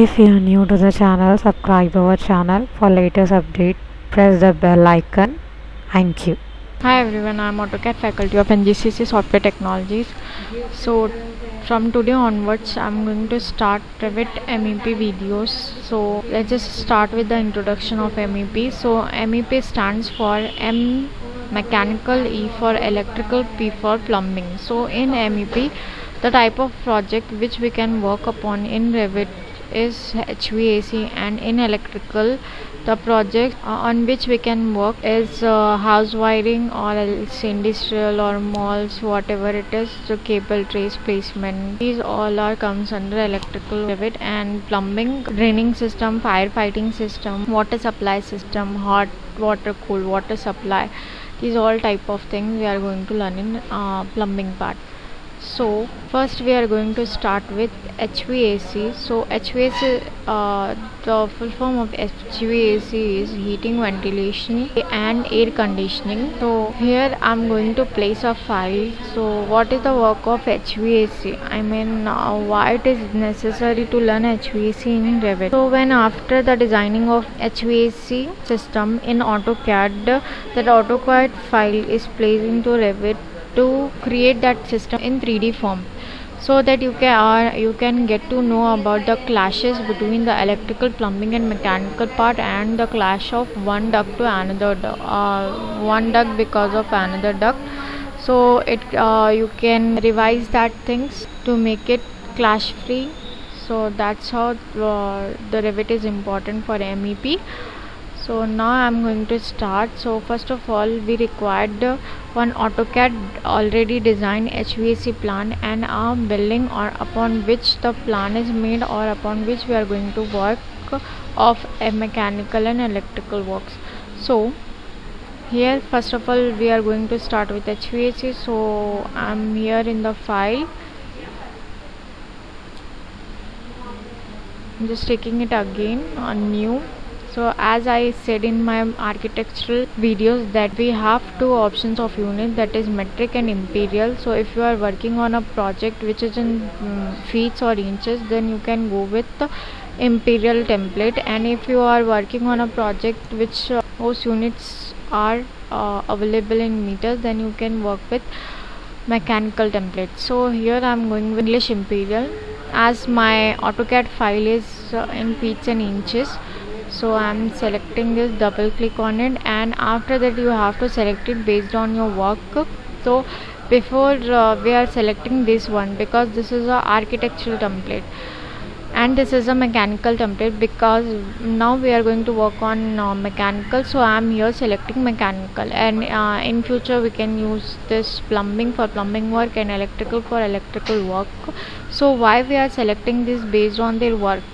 If you are new to the channel, subscribe our channel for latest update. Press the bell icon. Thank you. Hi everyone, I am AutoCAD faculty of ngcc Software Technologies. So from today onwards I am going to start Revit MEP videos. So let's just start with the introduction of MEP. So MEP stands for M mechanical, E for electrical, P for plumbing. So in MEP, the type of project which we can work upon in Revit is HVAC, and in electrical the project on which we can work is house wiring or else industrial or malls, whatever it is, the cable trace placement. These all are comes under electrical Revit. And plumbing, draining system, firefighting system, water supply system, hot water, cold water supply, these all type of things we are going to learn in plumbing part. So first we are going to start with HVAC. So HVAC, the full form of HVAC is heating, ventilation and air conditioning. So here I am going to place a file. So what is the work of HVAC? I mean, why it is necessary to learn HVAC in Revit. So when after the designing of HVAC system in AutoCAD, that AutoCAD file is placed into Revit to create that system in 3D form, so that you can get to know about the clashes between the electrical, plumbing and mechanical part, and the clash of one duct to another one duct because of another duct. So it you can revise that things to make it clash free. So that's how the Revit is important for MEP. So now I'm going to start. So first of all we required one AutoCAD already designed HVAC plan and a building or upon which the plan is made, or upon which we are going to work of a mechanical and electrical works. So here first of all we are going to start with HVAC. So I'm here in the file, I'm just taking it again on new. So as I said in my architectural videos that we have two options of unit, that is metric and imperial. So if you are working on a project which is in feet or inches, then you can go with the imperial template. And if you are working on a project which most units are available in meters, then you can work with mechanical template. So here I am going with English imperial, as my AutoCAD file is in feet and inches. So I'm selecting this, double click on it, and after that you have to select it based on your work. So before we are selecting this one, because this is a architectural template and this is a mechanical template, because now we are going to work on mechanical. So I'm here selecting mechanical, and in future we can use this plumbing for plumbing work and electrical for electrical work. So why we are selecting this based on their work?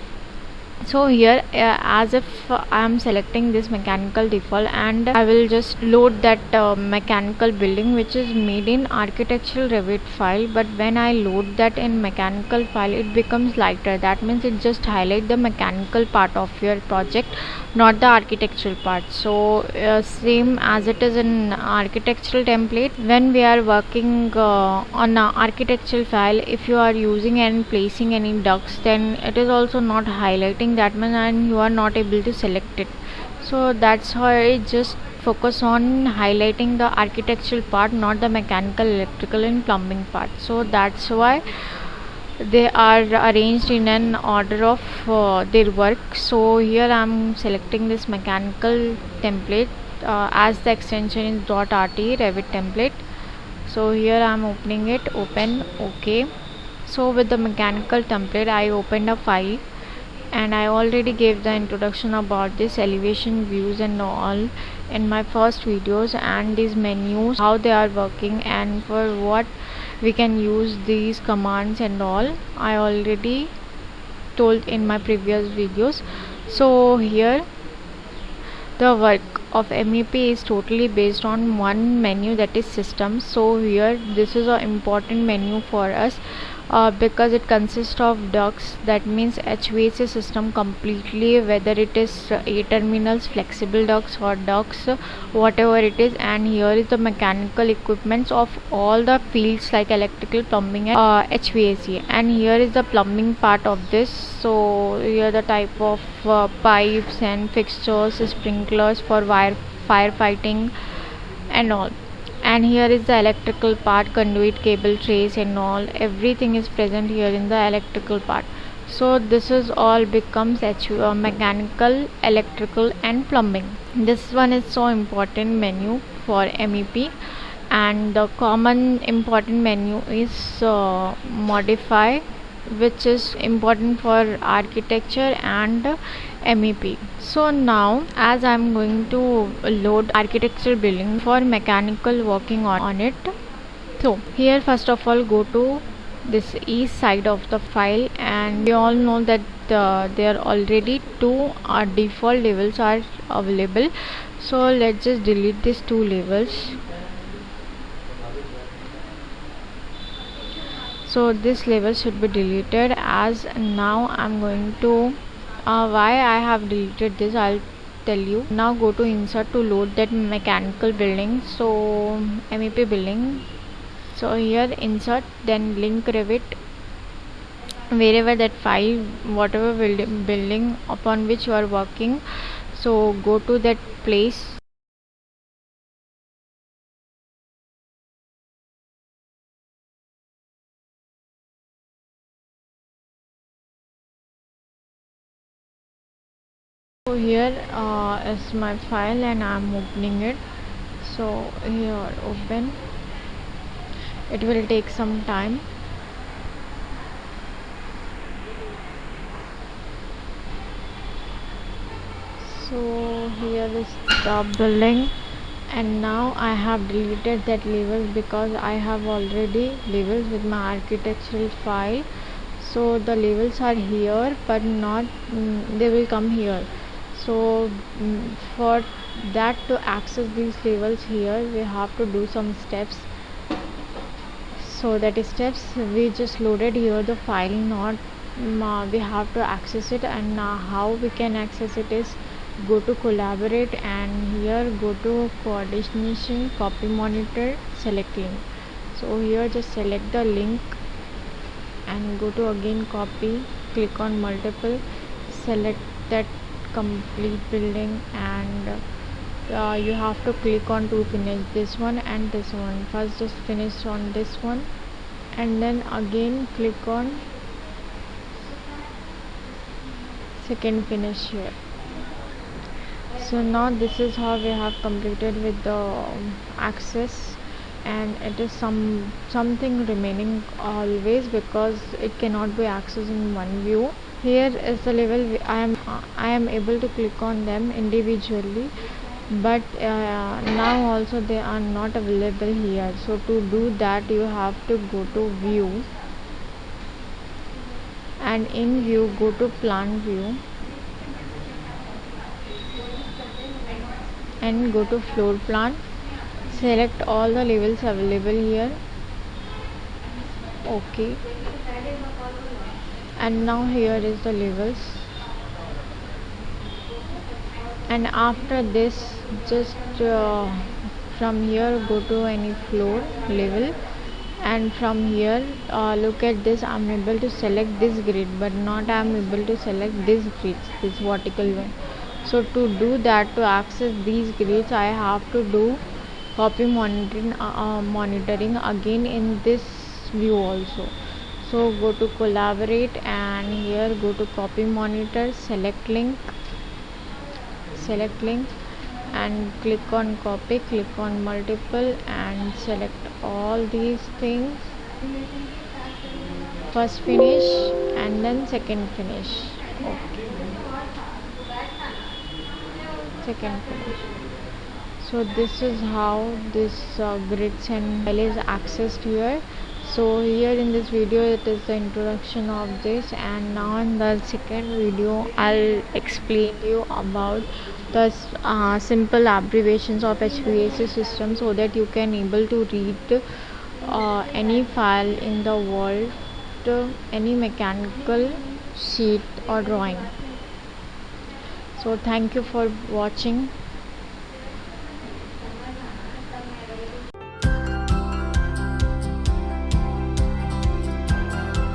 So here as if I am selecting this mechanical default, and I will just load that mechanical building which is made in architectural Revit file. But when I load that in mechanical file, it becomes lighter. That means it just highlight the mechanical part of your project, not the architectural part. So same as it is in architectural template, when we are working on an architectural file, if you are using and placing any ducts, then it is also not highlighting that much and you are not able to select it. So that's how I just focus on highlighting the architectural part, not the mechanical, electrical and plumbing part. So that's why they are arranged in an order of their work. So here I am selecting this mechanical template as the extension is .rt Revit template. So here I am opening it, open, OK. So with the mechanical template I opened a file, and I already gave the introduction about this elevation views and all in my first videos, and these menus, how they are working and for what we can use these commands and all, I already told in my previous videos. So here the work, of MEP is totally based on one menu, that is system. So here this is an important menu for us because it consists of ducts, that means HVAC system completely, whether it is A terminals, flexible ducts or ducts, whatever it is. And here is the mechanical equipments of all the fields like electrical, plumbing and HVAC. And here is the plumbing part of this. So here the type of pipes and fixtures, sprinklers for firefighting and all. And here is the electrical part, conduit, cable trays and all, everything is present here in the electrical part. So this is all becomes mechanical, electrical and plumbing. This one is so important menu for MEP. And the common important menu is modify, which is important for architecture and MEP. So now as I am going to load architectural building for mechanical working on it. So here first of all go to this east side of the file, and we all know that there are already two default levels are available. So let's just delete these two levels. So this level should be deleted. As now I'm going to why I have deleted this, I'll tell you. Now go to insert to load that mechanical building, so MEP building. So here insert, then link Revit, wherever that file, whatever building upon which you are working, so go to that place. So here is my file and I'm opening it. So here open, it will take some time. So here is the building, and now I have deleted that labels because I have already labels with my architectural file. So the labels are here but not they will come here. So for that, to access these labels here, we have to do some steps. So that is steps, we just loaded here the file, not we have to access it. And how we can access it is go to collaborate, and here go to coordination, copy monitor, select link. So here just select the link and go to again copy, click on multiple, select that complete building, and you have to click on to finish this one and this one. First just finish on this one and then again click on second finish here. So now this is how we have completed with the access, and it is something remaining always because it cannot be accessed in one view. Here is the level I am able to click on them individually, but now also they are not available here. So to do that, you have to go to view, and in view go to plan view and go to floor plan, select all the levels available here. Okay, and now here is the levels, and after this just from here go to any floor level, and from here look at this. I'm able to select this grid but not I'm able to select this grids, this vertical one. So to do that, to access these grids, I have to do copy monitoring again in this view also. So go to collaborate, and here go to copy monitor, select link and click on copy, click on multiple and select all these things. First finish and then second finish. Okay. Second finish. So this is how this grids and file is accessed here. So here in this video it is the introduction of this, and now in the second video I'll explain you about the simple abbreviations of HVAC system, so that you can able to read any file in the world, any mechanical sheet or drawing. So thank you for watching.